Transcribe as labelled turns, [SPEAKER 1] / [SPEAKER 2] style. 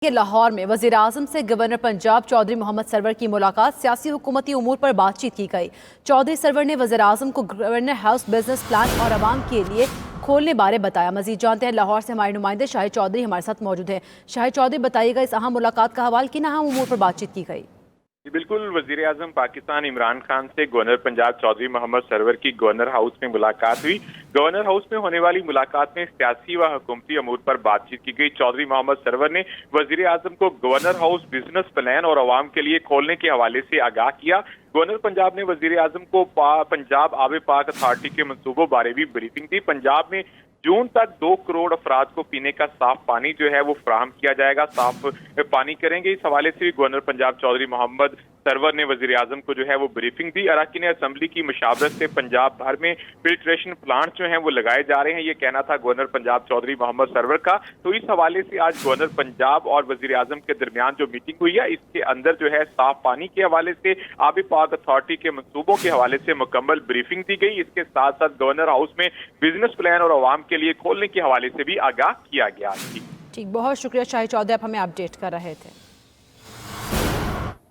[SPEAKER 1] کہ لاہور میں وزیر اعظم سے گورنر پنجاب چودھری محمد سرور کی ملاقات، سیاسی حکومتی امور پر بات چیت کی گئی۔ چودھری سرور نے وزیر اعظم کو گورنر ہاؤس بزنس پلان اور عوام کے لیے کھولنے بارے بتایا۔ مزید جانتے ہیں لاہور سے ہمارے نمائندے شاہد چودھری ہمارے ساتھ موجود ہیں۔ شاہد چودھری، بتائیے گا اس اہم ملاقات کا حوالہ، کن اہم امور پر بات چیت کی گئی؟
[SPEAKER 2] جی بالکل، وزیر اعظم پاکستان عمران خان سے گورنر پنجاب چودھری محمد سرور کی گورنر ہاؤس میں ملاقات ہوئی۔ گورنر ہاؤس میں ہونے والی ملاقات میں سیاسی و حکومتی امور پر بات چیت کی گئی۔ چودھری محمد سرور نے وزیر اعظم کو گورنر ہاؤس بزنس پلان اور عوام کے لیے کھولنے کے حوالے سے آگاہ کیا۔ گورنر پنجاب نے وزیر اعظم کو پنجاب آب پاک اتھارٹی کے منصوبوں بارے بھی بریفنگ دی۔ پنجاب میں جون تک 2 کروڑ افراد کو پینے کا صاف پانی جو ہے وہ فراہم کیا جائے گا، صاف پانی کریں گے۔ اس حوالے سے بھی گورنر پنجاب چودھری محمد سرور نے وزیر اعظم کو جو ہے وہ بریفنگ دی۔ اراکین اسمبلی کی مشاورت سے پنجاب بھر میں فلٹریشن پلانٹ جو ہیں وہ لگائے جا رہے ہیں، یہ کہنا تھا گورنر پنجاب چودھری محمد سرور کا۔ تو اس حوالے سے آج گورنر پنجاب اور وزیر اعظم کے درمیان جو میٹنگ ہوئی ہے، اس کے اندر جو ہے صاف پانی کے حوالے سے، آب پاک اتھارٹی کے منصوبوں کے حوالے سے مکمل بریفنگ دی گئی۔ اس کے ساتھ ساتھ گورنر ہاؤس میں بزنس پلان اور عوام کے لیے کھولنے کے حوالے سے بھی آگاہ کیا گیا۔
[SPEAKER 1] ٹھیک، بہت شکریہ شاہد چودھری، آپ ہمیں اپڈیٹ کر رہے تھے۔